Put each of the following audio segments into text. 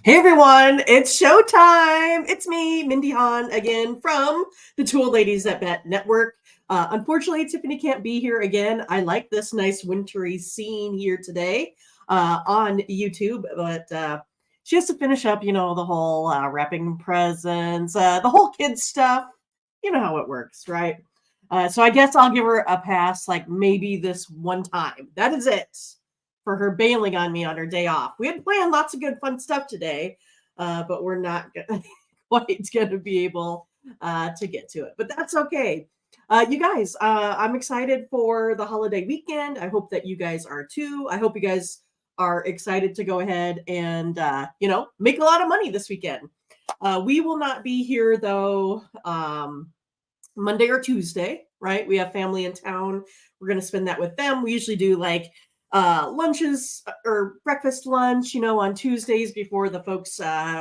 Hey everyone, it's showtime. It's me, Mindy again from the Two Old Ladies That Bet Network. Unfortunately, Tiffany can't be here again. I like this nice wintry scene here today on YouTube, but she has to finish up, the whole wrapping presents, the whole kids stuff. You know how it works, right? So I guess I'll give her a pass, like maybe this one time. That is it for her bailing on me on her day off. We had planned lots of good fun stuff today, but we're not quite going to be able to get to it. But that's okay. You guys, I'm excited for the holiday weekend. I hope that you guys are too. I hope you guys are excited to go ahead and, make a lot of money this weekend. We will not be here though Monday or Tuesday, right? We have family in town. We're going to spend that with them. We usually do like lunches or breakfast lunch, on Tuesdays before the folks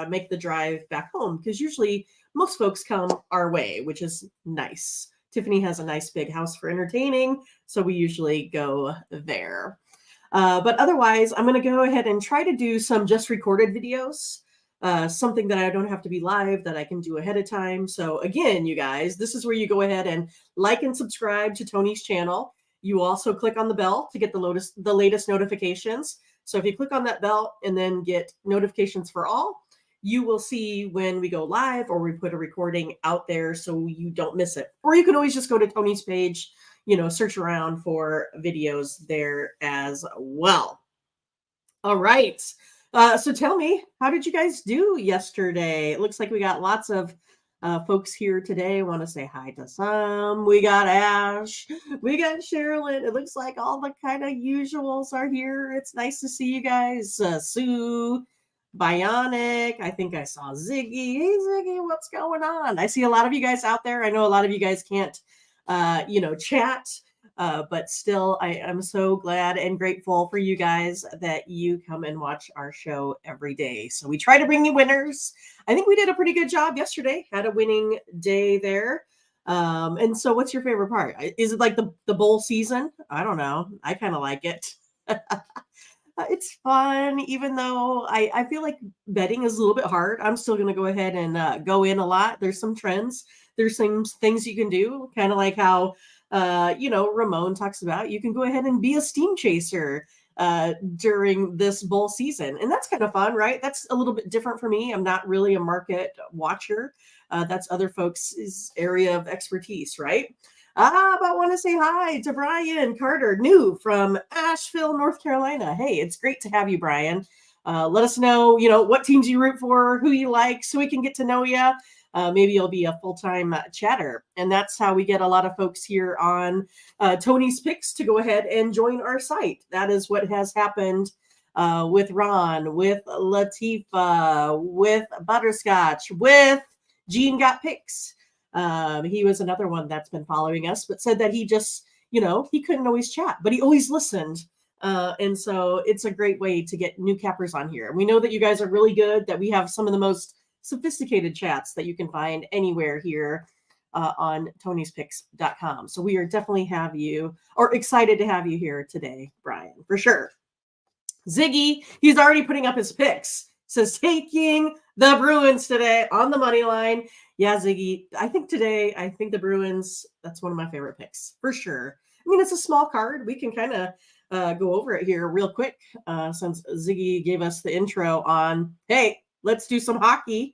make the drive back home, because usually most folks come our way, which is nice. Tiffany has a nice big house for entertaining, so we usually go there. But otherwise, I'm going to go ahead and try to do some just recorded videos, something that I don't have to be live, that I can do ahead of time. So again, you guys, this is where you go ahead and like and subscribe to Tony's channel. You also click on the bell to get the latest notifications. So if you click on that bell and then get notifications for all, you will see when we go live or we put a recording out there so you don't miss it. Or you can always just go to Tony's page, search around for videos there as well. All right. So tell me, how did you guys do yesterday? It looks like we got lots of folks here today. Want to say hi to some. We got Ash. We got Sherilyn. It looks like all the kind of usuals are here. It's nice to see you guys. Sue, Bionic. I think I saw Ziggy. Hey, Ziggy, what's going on? I see a lot of you guys out there. I know a lot of you guys can't, chat. But still, I am so glad and grateful for you guys that you come and watch our show every day. So we try to bring you winners. I think we did a pretty good job yesterday. Had a winning day there. And so what's your favorite part? Is it like the bowl season? I don't know. I kind of like it. It's fun, even though I feel like betting is a little bit hard. I'm still going to go ahead and go in a lot. There's some trends. There's some things you can do, kind of like how Ramon talks about. You can go ahead and be a steam chaser during this bowl season. And that's kind of fun, right? That's a little bit different for me. I'm not really a market watcher. That's other folks' area of expertise, right? But I want to say hi to Brian Carter, new from Asheville, North Carolina. Hey, it's great to have you, Brian. Let us know, what teams you root for, who you like, so we can get to know you. Maybe you'll be a full-time chatter. And that's how we get a lot of folks here on Tony's Picks to go ahead and join our site. That is what has happened with Ron, with Latifa, with Butterscotch, with Gene Got Picks. He was another one that's been following us, but said that he just, he couldn't always chat, but he always listened. And so it's a great way to get new cappers on here. And we know that you guys are really good, that we have some of the most sophisticated chats that you can find anywhere here on tonyspicks.com. So we are definitely excited to have you here today, Brian, for sure. Ziggy, he's already putting up his picks. Says taking the Bruins today on the money line. Yeah, Ziggy, I think the Bruins, that's one of my favorite picks for sure. I mean, it's a small card. We can kind of go over it here real quick since Ziggy gave us the intro on, hey, let's do some hockey.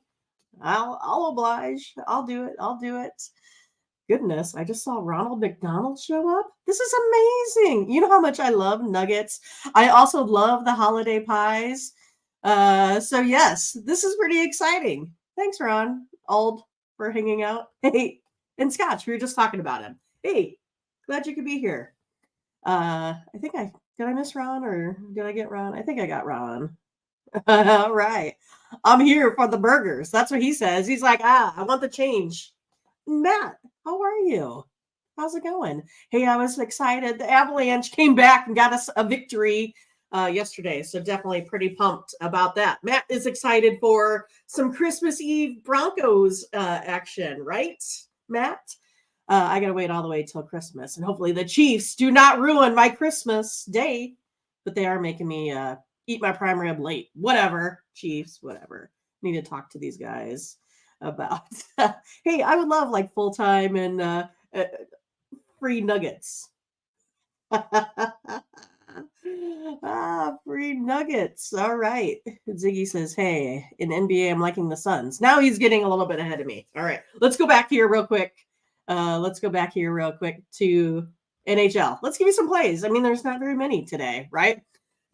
I'll oblige. I'll do it. Goodness, I just saw Ronald McDonald show up. This is amazing. You know how much I love nuggets. I also love the holiday pies. So yes, this is pretty exciting. Thanks, Ron Ald, for hanging out. Hey, and Scotch, we were just talking about him. Hey, glad you could be here. Did I miss Ron or did I get Ron? I think I got Ron. All right. I'm here for the burgers. That's what he says. He's like, I want the change. Matt, how are you? How's it going? Hey, I was excited. The Avalanche came back and got us a victory yesterday. So definitely pretty pumped about that. Matt is excited for some Christmas Eve Broncos action, right, Matt? I got to wait all the way till Christmas. And hopefully the Chiefs do not ruin my Christmas day. But they are making me eat my prime rib late. Whatever, Chiefs, whatever. Need to talk to these guys about. Hey, I would love like full time and free nuggets. Free nuggets. All right. Ziggy says, hey, in NBA, I'm liking the Suns. Now he's getting a little bit ahead of me. All right. Let's go back here real quick. To NHL. Let's give you some plays. I mean, there's not very many today, right?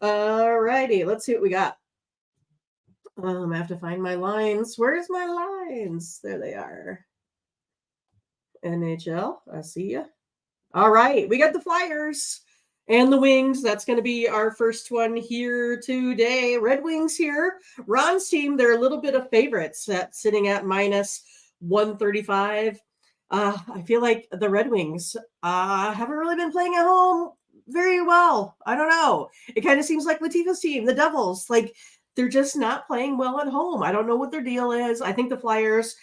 All righty. Let's see what we got. I have to find my lines. Where's my lines? There they are. NHL. I see you. All right. We got the Flyers and the Wings. That's going to be our first one here today. Red Wings here. Ron's team, they're a little bit of favorites sitting at minus 135. I feel like the Red Wings haven't really been playing at home very well. I don't know. It kind of seems like Latifah's team, the Devils, like they're just not playing well at home. I don't know what their deal is. I think the Flyers,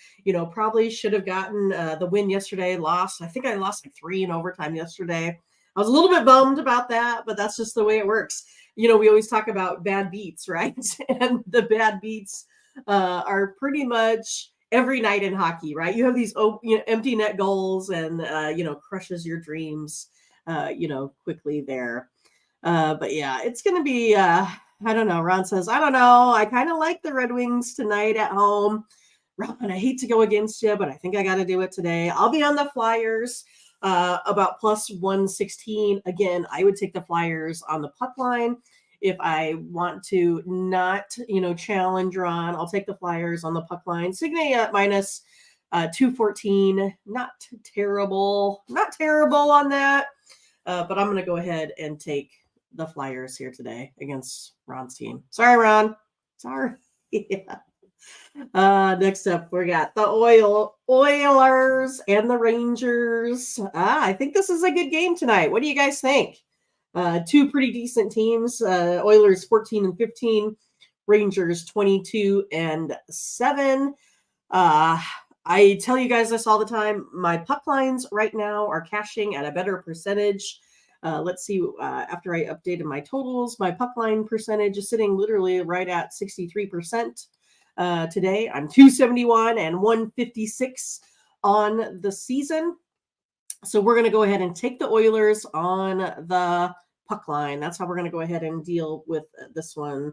probably should have gotten the win yesterday, lost. I think I lost like 3 in overtime yesterday. I was a little bit bummed about that, but that's just the way it works. We always talk about bad beats, right? And the bad beats are pretty much every night in hockey, right? You have these empty net goals and, crushes your dreams, quickly there. But yeah, it's going to be, I don't know. Ron says, I don't know. I kind of like the Red Wings tonight at home. Ron, I hate to go against you, but I think I got to do it today. I'll be on the Flyers about plus 116. Again, I would take the Flyers on the puck line. If I want to not, challenge Ron, I'll take the Flyers on the puck line. Signe at minus 214. Not terrible on that. But I'm going to go ahead and take the Flyers here today against Ron's team. Sorry, Ron. Sorry. Yeah. Next up, we got the Oilers and the Rangers. I think this is a good game tonight. What do you guys think? 2 pretty decent teams. Oilers 14-15, Rangers 22-7. I tell you guys this all the time. My puck lines right now are cashing at a better percentage. Let's see. After I updated my totals, my puck line percentage is sitting literally right at 63%. Today, I'm 271 and 156 on the season. So we're going to go ahead and take the Oilers on the puck line. That's how we're going to go ahead and deal with this one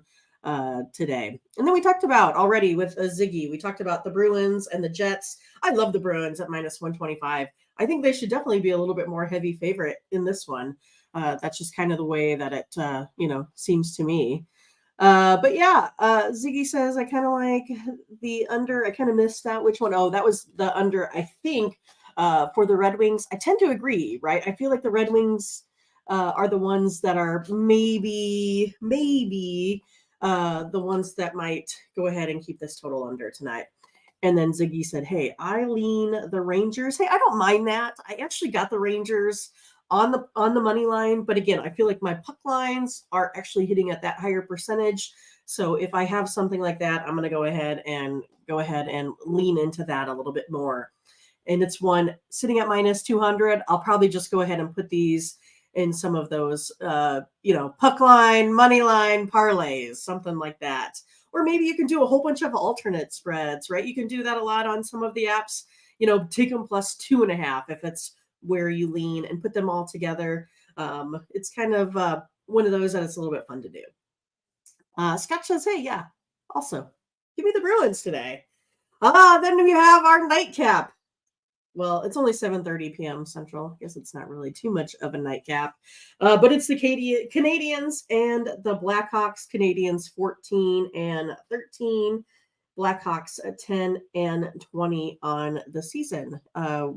today. And then we talked about already with Ziggy, we talked about the Bruins and the Jets. I love the Bruins at minus 125. I think they should definitely be a little bit more heavy favorite in this one. That's just kind of the way that it, seems to me. But yeah, Ziggy says, I kind of like the under. I kind of missed out. Which one? Oh, that was the under, I think, for the Red Wings. I tend to agree, right? I feel like the Red Wings are the ones that are maybe the ones that might go ahead and keep this total under tonight. And then Ziggy said, hey, I lean the Rangers. Hey, I don't mind that. I actually got the Rangers on the money line. But again, I feel like my puck lines are actually hitting at that higher percentage. So if I have something like that, I'm going to go ahead and lean into that a little bit more. And it's one sitting at minus 200. I'll probably just go ahead and put these in some of those, puck line, money line parlays, something like that. Or maybe you can do a whole bunch of alternate spreads, right? You can do that a lot on some of the apps, take them plus 2.5 if it's where you lean and put them all together. It's kind of one of those that it's a little bit fun to do. Scott says, hey, yeah, also give me the Bruins today. Then we have our nightcap. Well, it's only 7:30 p.m. Central. I guess it's not really too much of a nightcap. But it's the Canadians and the Blackhawks. Canadians 14-13. Blackhawks at 10-20 on the season.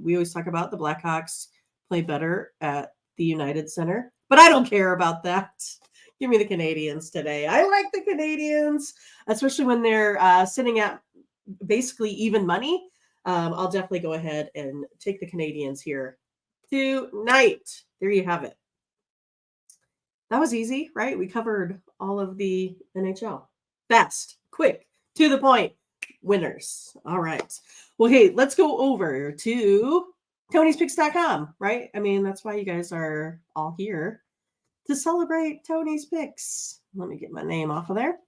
We always talk about the Blackhawks play better at the United Center, but I don't care about that. Give me the Canadians today. I like the Canadians, especially when they're sitting at basically even money. I'll definitely go ahead and take the Canadians here tonight. There you have it. That was easy, right? We covered all of the NHL. Fast, quick, to the point, winners. All right. Well, hey, let's go over to Tony'sPicks.com, right? I mean, that's why you guys are all here. to celebrate Tony's picks. Let me get my name off of there.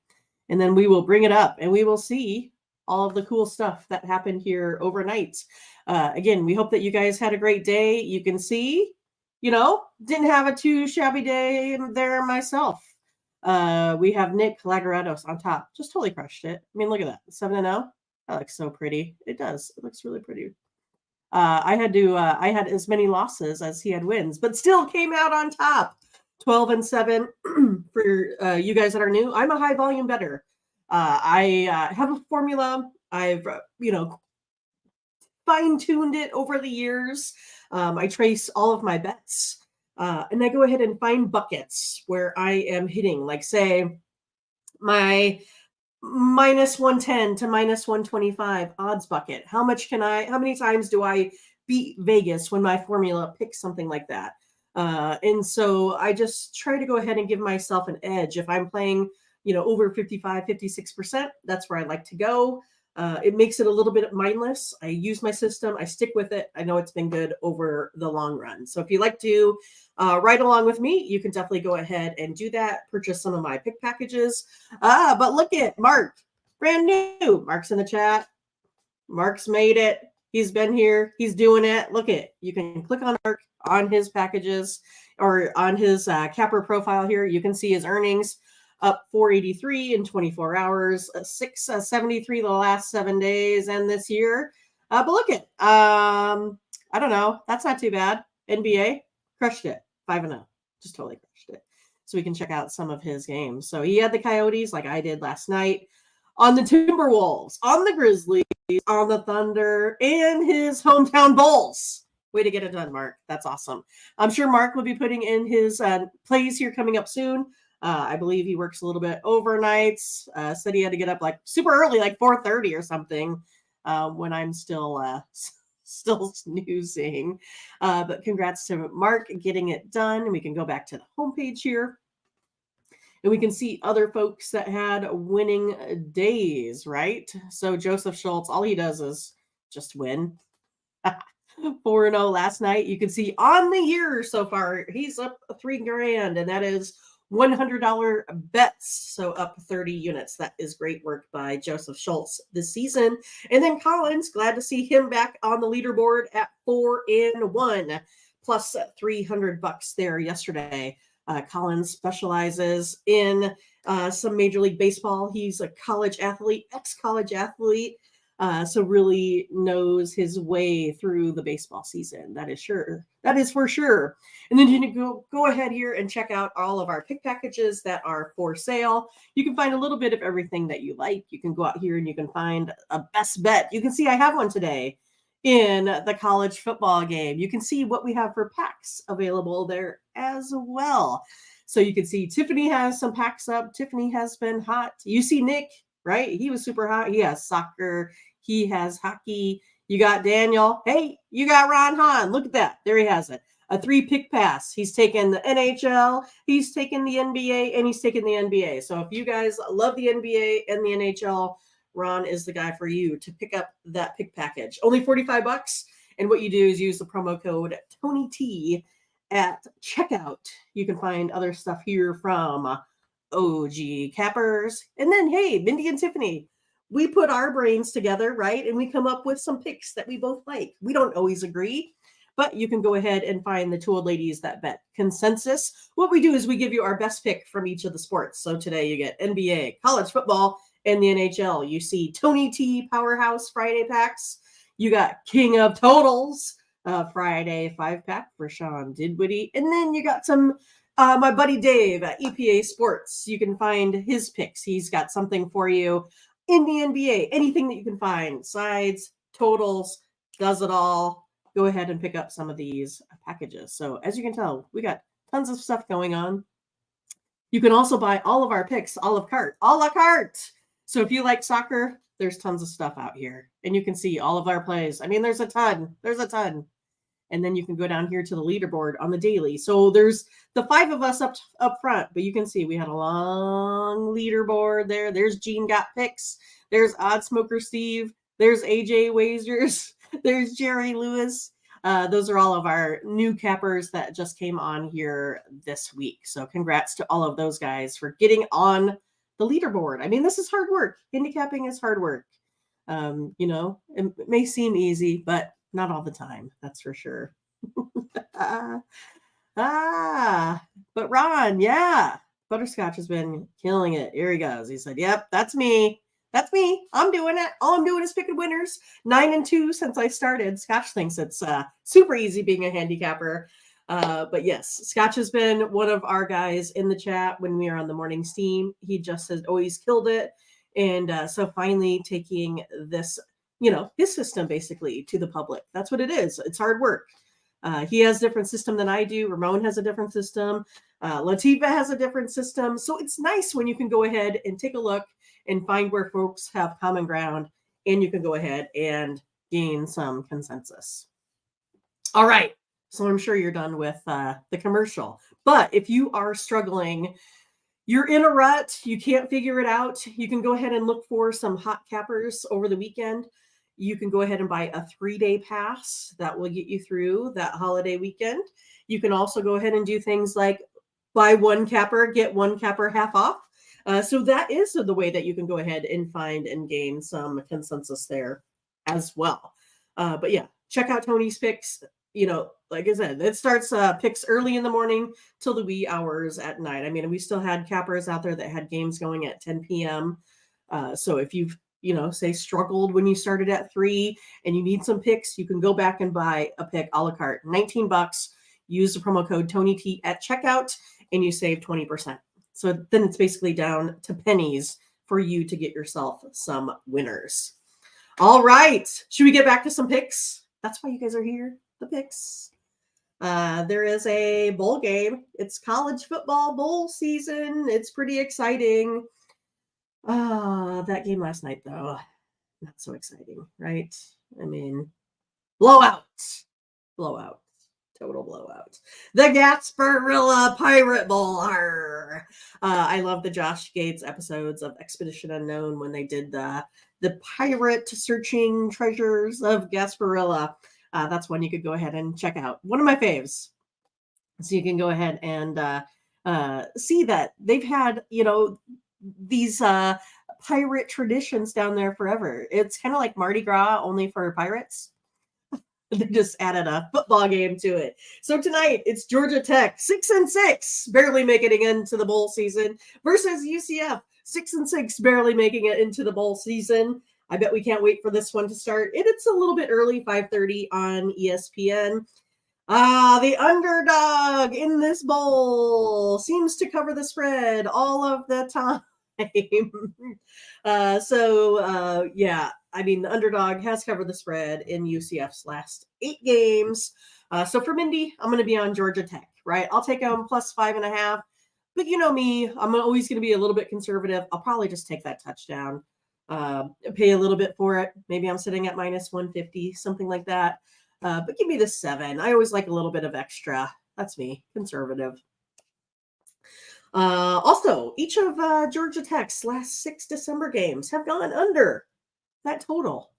And then we will bring it up and we will see all of the cool stuff that happened here overnight. Again, we hope that you guys had a great day. You can see, didn't have a too shabby day there myself. We have Nick Lagaretos on top. Just totally crushed it. I mean, look at that. 7-0. That looks so pretty. It does. It looks really pretty. I had as many losses as he had wins, but still came out on top. 12-7 for you guys that are new. I'm a high volume bettor. I have a formula. I've fine-tuned it over the years. I trace all of my bets, and I go ahead and find buckets where I am hitting, like say my -110 to -125 odds bucket. How many times do I beat Vegas when my formula picks something like that? And so I just try to go ahead and give myself an edge. If I'm playing, over 55, 56%, that's where I like to go. It makes it a little bit mindless. I use my system. I stick with it. I know it's been good over the long run. So if you like to ride along with me, you can definitely go ahead and do that. Purchase some of my pick packages. But look at Mark, brand new. Mark's in the chat. Mark's made it. He's been here. He's doing it. Look at, you can click on Mark on his packages or on his capper profile here. You can see his earnings up 483 in 24 hours, 673 the last 7 days, and this year. But look at, I don't know. That's not too bad. NBA crushed it. 5-0. Just totally crushed it. So we can check out some of his games. So he had the Coyotes like I did last night, on the Timberwolves, on the Grizzlies, on the Thunder, and his hometown Bulls. Way to get it done, Mark. That's awesome. I'm sure Mark will be putting in his plays here coming up soon. I believe he works a little bit overnights. Said he had to get up like super early, like 4:30 or something, when I'm still snoozing. But congrats to Mark getting it done. We can go back to the homepage here. And we can see other folks that had winning days, right? So Joseph Schultz, all he does is just win. 4-0 last night. You can see on the year so far, he's up $3,000, and that is $100 bets. So up 30 units. That is great work by Joseph Schultz this season. And then Collins, glad to see him back on the leaderboard at 4-1, plus $300 there yesterday. Collins specializes in some Major League Baseball. He's a college athlete, ex-college athlete, so really knows his way through the baseball season. That is sure. That is for sure. And then you can go ahead here and check out all of our pick packages that are for sale. You can find a little bit of everything that you like. You can go out here and you can find a best bet. You can see I have one today in the college football game. You can see what we have for packs available there as well. So you can see Tiffany has some packs up. Tiffany has been hot. You see Nick, right? He was super hot. He has soccer. He has hockey. You got Daniel. Hey, you got Ron Hahn. Look at that. There he has it. A 3-pick pass. He's taken the NHL, he's taken the NBA, and he's taken the NBA. So if you guys love the NBA and the NHL, Ron is the guy for you to pick up that pick package. Only $45. And what you do is use the promo code TonyT at checkout. You can find other stuff here from OG Cappers. And then, hey, Mindy and Tiffany, we put our brains together, right? And we come up with some picks that we both like. We don't always agree, but you can go ahead and find the two old ladies that bet consensus. What we do is we give you our best pick from each of the sports. So today you get NBA, college football, and the NHL. You see Tony T Powerhouse Friday packs. You got King of Totals Friday 5-pack for Sean Didwitty. And then you got some my buddy Dave at EPA Sports. You can find his picks. He's got something for you in the NBA. Anything that you can find. Sides, totals, does it all. Go ahead and pick up some of these packages. So as you can tell, we got tons of stuff going on. You can also buy all of our picks a la carte. So if you like soccer, there's tons of stuff out here. And you can see all of our plays. I mean, there's a ton. And then you can go down here to the leaderboard on the daily. So there's the 5 of us up front. But you can see we had a long leaderboard there. There's Gene Got Picks. There's Odd Smoker Steve. There's AJ Wazers. There's Jerry Lewis. those are all of our new cappers that just came on here this week. So congrats to all of those guys for getting on the leaderboard. I mean, this is hard work. Handicapping is hard work. It may seem easy, but not all the time. That's for sure. But Ron, yeah, Butterscotch has been killing it. Here he goes. He said, "Yep, that's me. That's me. I'm doing it. All I'm doing is picking winners. 9-2 since I started." Scotch thinks it's super easy being a handicapper. But yes, Scotch has been one of our guys in the chat when we are on the morning steam. He just has always killed it. And so finally taking this, his system basically to the public. That's what it is. It's hard work. He has a different system than I do. Ramon has a different system. Latifa has a different system. So it's nice when you can go ahead and take a look and find where folks have common ground, and you can go ahead and gain some consensus. All right. So I'm sure you're done with the commercial. But if you are struggling, you're in a rut, you can't figure it out, you can go ahead and look for some hot cappers over the weekend. You can go ahead and buy a 3-day pass that will get you through that holiday weekend. You can also go ahead and do things like buy one capper, get one capper half off. So that is the way that you can go ahead and find and gain some consensus there as well. But yeah, check out Tony's picks. Like I said, it starts picks early in the morning till the wee hours at night. I mean, we still had cappers out there that had games going at 10 p.m. So if you've, say struggled when you started at 3 and you need some picks, you can go back and buy a pick a la carte, $19. Use the promo code TonyT at checkout and you save 20%. So then it's basically down to pennies for you to get yourself some winners. All right. Should we get back to some picks? That's why you guys are here. The picks. There is a bowl game. It's college football bowl season. It's pretty exciting. That game last night, though, not so exciting, right? I mean, blowout, total blowout. The Gasparilla Pirate Bowl. I love the Josh Gates episodes of Expedition Unknown when they did the pirate searching treasures of Gasparilla. That's one you could go ahead and check out. One of my faves. So you can go ahead and see that they've had, these pirate traditions down there forever. It's kind of like Mardi Gras, only for pirates. They just added a football game to it. So tonight it's Georgia Tech, 6-6, barely making it into the bowl season, versus UCF, 6-6, barely making it into the bowl season. I bet we can't wait for this one to start. It's a little bit early, 5:30 on ESPN. The underdog in this bowl seems to cover the spread all of the time. Yeah, I mean, the underdog has covered the spread in UCF's last 8 games. So for Mindy, I'm going to be on Georgia Tech, right? I'll take them plus 5.5. But you know me, I'm always going to be a little bit conservative. I'll probably just take that touchdown, pay a little bit for it. Maybe I'm sitting at minus 150, something like that. But give me the 7. I always like a little bit of extra. That's me, conservative. Also, each of Georgia Tech's last 6 December games have gone under that total.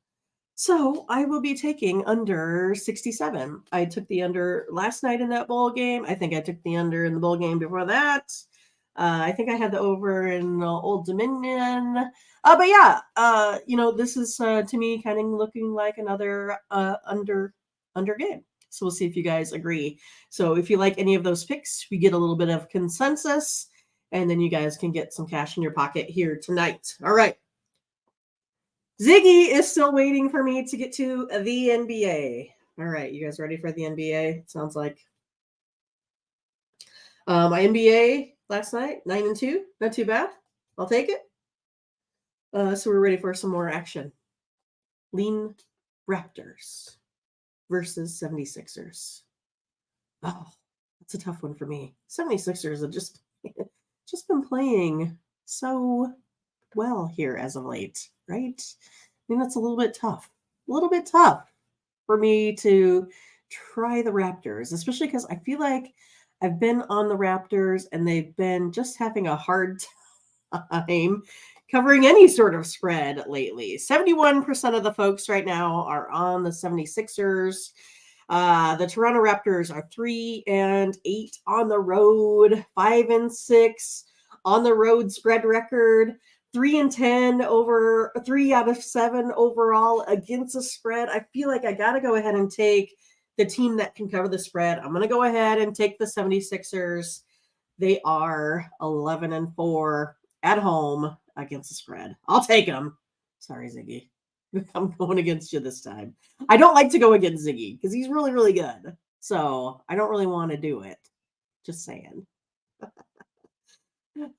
So I will be taking under 67. I took the under last night in that bowl game. I think I took the under in the bowl game before that. I think I had the over in Old Dominion. But yeah, this is to me kind of looking like another under game. So we'll see if you guys agree. So if you like any of those picks, we get a little bit of consensus, and then you guys can get some cash in your pocket here tonight. All right. Ziggy is still waiting for me to get to the NBA. All right. You guys ready for the NBA? It sounds like. My NBA last night, 9-2. Not too bad. I'll take it. So we're ready for some more action. Lean Raptors versus 76ers. Oh, that's a tough one for me. 76ers have just been playing so well here as of late, right? I mean, that's a little bit tough for me to try the Raptors, especially because I feel like I've been on the Raptors and they've been just having a hard time covering any sort of spread lately. 71% of the folks right now are on the 76ers. The Toronto Raptors are 3-8 on the road, 5-6 on the road spread record, 3-10 over 3 out of 7 overall against the spread. I feel like I got to go ahead and take the team that can cover the spread. I'm going to go ahead and take the 76ers. They are 11-4 at home against the spread. I'll take them. Sorry, Ziggy. I'm going against you this time. I don't like to go against Ziggy because he's really, really good. So I don't really want to do it. Just saying.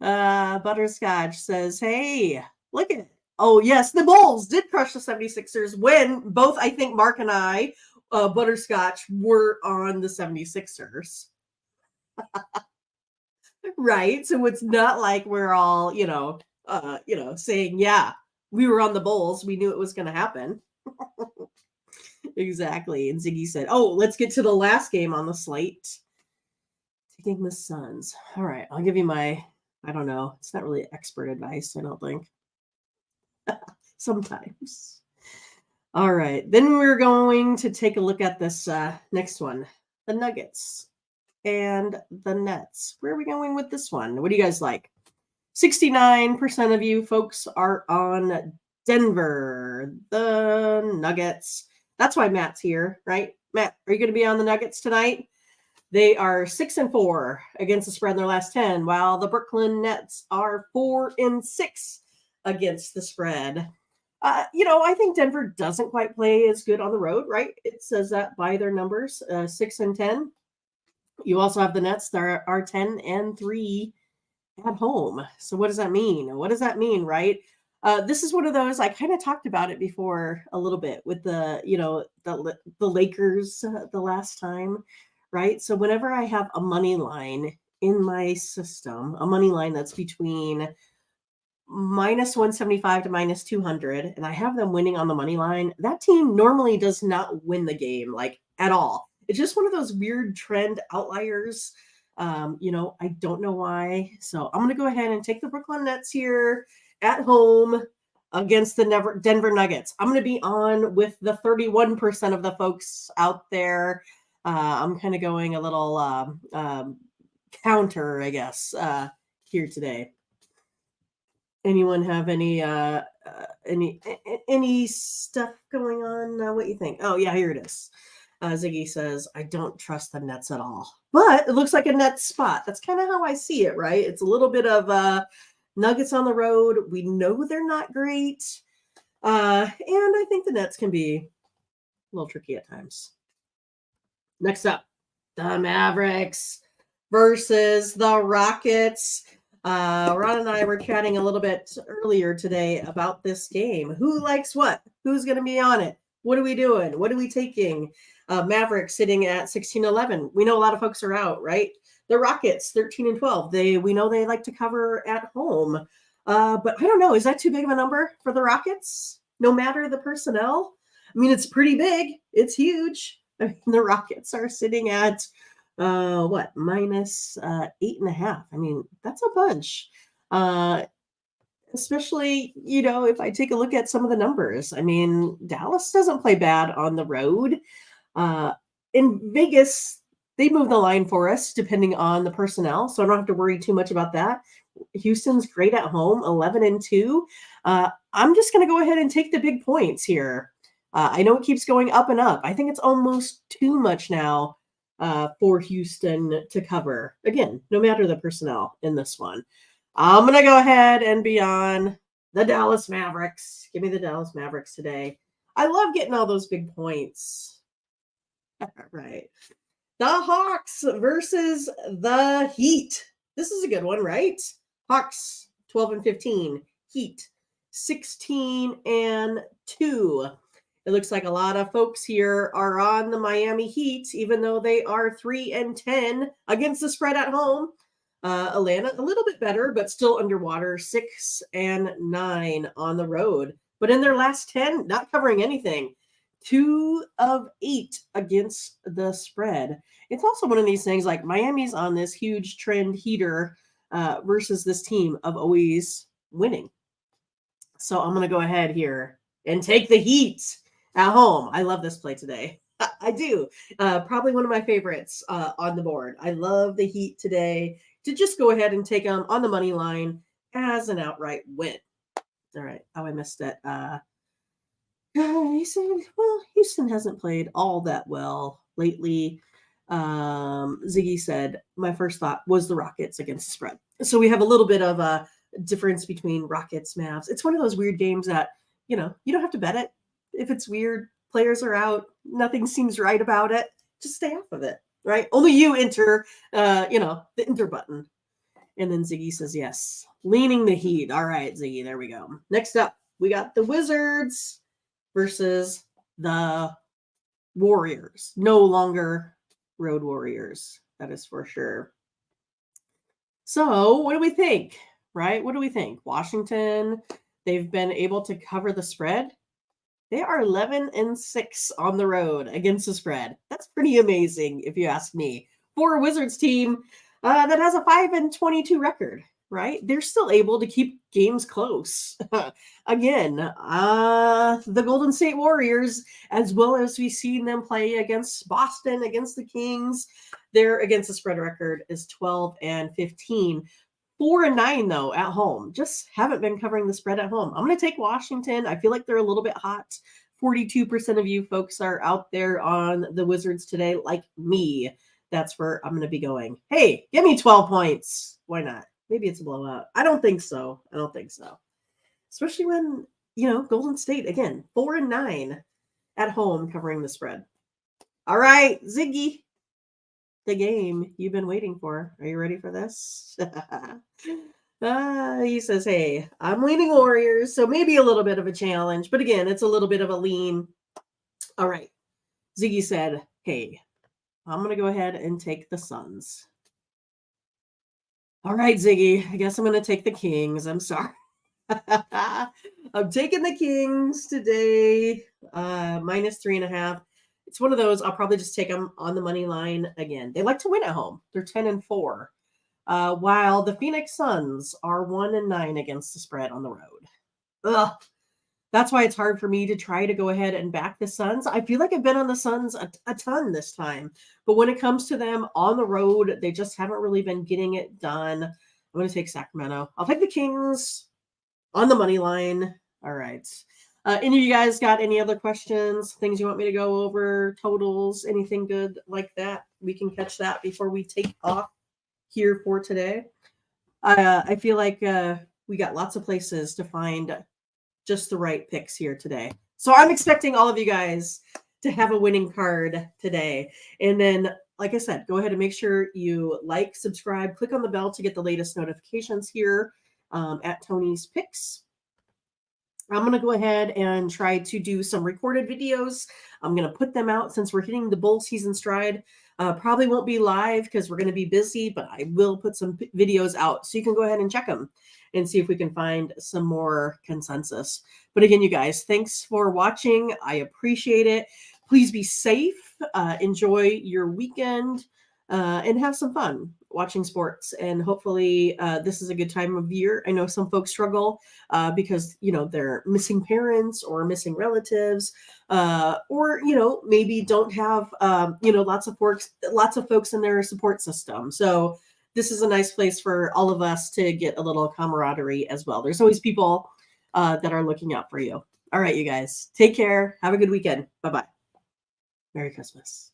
Butterscotch says, hey, look at it. Oh, yes, the Bulls did crush the 76ers when both, I think, Mark and I, Butterscotch, were on the 76ers. Right? So it's not like we're all, saying, yeah, we were on the Bulls. We knew it was going to happen. Exactly. And Ziggy said, oh, let's get to the last game on the slate. Taking the Suns. All right. I'll give you my, I don't know. It's not really expert advice, I don't think. Sometimes. All right. Then we're going to take a look at this next one. The Nuggets and the Nets. Where are we going with this one? What do you guys like? 69% of you folks are on Denver, the Nuggets. That's why Matt's here, right? Matt, are you going to be on the Nuggets tonight? They are 6-4 against the spread in their last 10, while the Brooklyn Nets are 4-6 against the spread. I think Denver doesn't quite play as good on the road, right? It says that by their numbers, 6-10. You also have the Nets that are 10-3 at home. So what does that mean? What does that mean, right? This is one of those, I kind of talked about it before a little bit with the Lakers the last time, right? So whenever I have a money line in my system, a money line that's between -175 to -200, and I have them winning on the money line, that team normally does not win the game, like at all. It's just one of those weird trend outliers. I don't know why. So I'm going to go ahead and take the Brooklyn Nets here at home against the Denver Nuggets. I'm going to be on with the 31% of the folks out there. I'm kind of going a little counter, I guess, here today. Anyone have any stuff going on? What you think? Oh, yeah, here it is. Ziggy says, I don't trust the Nets at all. But it looks like a Nets spot. That's kind of how I see it, right? It's a little bit of Nuggets on the road. We know they're not great. And I think the Nets can be a little tricky at times. Next up, the Mavericks versus the Rockets. Ron and I were chatting a little bit earlier today about this game. Who likes what? Who's going to be on it? What are we doing? What are we taking? Mavericks sitting at 16-11. We know a lot of folks are out, right? The Rockets, 13-12. We know they like to cover at home. But I don't know. Is that too big of a number for the Rockets? No matter the personnel? I mean, it's pretty big. It's huge. I mean, the Rockets are sitting at -8.5. I mean, that's a bunch. Especially, if I take a look at some of the numbers. I mean, Dallas doesn't play bad on the road. In Vegas, they move the line for us depending on the personnel, so I don't have to worry too much about that. Houston's great at home, 11-2. I'm just going to go ahead and take the big points here. I know it keeps going up and up. I think it's almost too much now for Houston to cover. Again, no matter the personnel in this one. I'm going to go ahead and be on the Dallas Mavericks. Give me the Dallas Mavericks today. I love getting all those big points. All right. The Hawks versus the Heat. This is a good one, right? Hawks, 12-15. Heat, 16-2. It looks like a lot of folks here are on the Miami Heat, even though they are 3-10 against the spread at home. Atlanta, a little bit better, but still underwater, 6-9 on the road. But in their last 10, not covering anything. 2 of 8 against the spread. It's also one of these things like Miami's on this huge trend heater versus this team of always winning. So I'm going to go ahead here and take the Heat at home. I love this play today. I do. Probably one of my favorites on the board. I love the Heat today to just go ahead and take them on the money line as an outright win. All right. Oh, I missed it. He said, well, Houston hasn't played all that well lately. Ziggy said, my first thought was the Rockets against the spread. So we have a little bit of a difference between Rockets, Mavs. It's one of those weird games that, you don't have to bet it. If it's weird, players are out, nothing seems right about it, just stay off of it, right? Only you enter, the enter button. And then Ziggy says, yes, leaning the Heat. All right, Ziggy, there we go. Next up, we got the Wizards versus the Warriors. No longer Road Warriors. That is for sure. So what do we think, right? What do we think? Washington, they've been able to cover the spread. They are 11-6 on the road against the spread. That's pretty amazing, if you ask me. For a Wizards team that has a 5-22 record, right? They're still able to keep games close. Again, the Golden State Warriors, as well as we've seen them play against Boston, against the Kings, their against the spread record is 12-15. 4-9 though at home. Just haven't been covering the spread at home. I'm going to take Washington. I feel like they're a little bit hot. 42% of you folks are out there on the Wizards today, like me. That's where I'm going to be going. Hey, give me 12 points. Why not? Maybe it's a blowout. I don't think so. Especially when, Golden State, again, 4-9 at home covering the spread. All right, Ziggy. The game you've been waiting for. Are you ready for this? He says, hey, I'm leaning Warriors, so maybe a little bit of a challenge. But again, it's a little bit of a lean. All right. Ziggy said, hey, I'm going to go ahead and take the Suns. All right, Ziggy. I guess I'm going to take the Kings. I'm sorry. I'm taking the Kings today. -3.5. It's one of those, I'll probably just take them on the money line again. They like to win at home. They're 10-4. While the Phoenix Suns are 1-9 against the spread on the road. Ugh. That's why it's hard for me to try to go ahead and back the Suns. I feel like I've been on the Suns a ton this time. But when it comes to them on the road, they just haven't really been getting it done. I'm going to take Sacramento. I'll take the Kings on the money line. All right. Any of you guys got any other questions, things you want me to go over, totals, anything good like that? We can catch that before we take off here for today. I feel like we got lots of places to find just the right picks here today. So I'm expecting all of you guys to have a winning card today. And then, like I said, go ahead and make sure you like, subscribe, click on the bell to get the latest notifications here at Tony's Picks. I'm going to go ahead and try to do some recorded videos. I'm going to put them out since we're hitting the bowl season stride. Probably won't be live because we're going to be busy, but I will put some videos out so you can go ahead and check them and see if we can find some more consensus. But again, you guys, thanks for watching. I appreciate it. Please be safe. Enjoy your weekend and have some fun watching sports. And hopefully this is a good time of year. I know some folks struggle because, they're missing parents or missing relatives or, maybe don't have, lots of folks in their support system. So this is a nice place for all of us to get a little camaraderie as well. There's always people that are looking out for you. All right, you guys, take care. Have a good weekend. Bye-bye. Merry Christmas.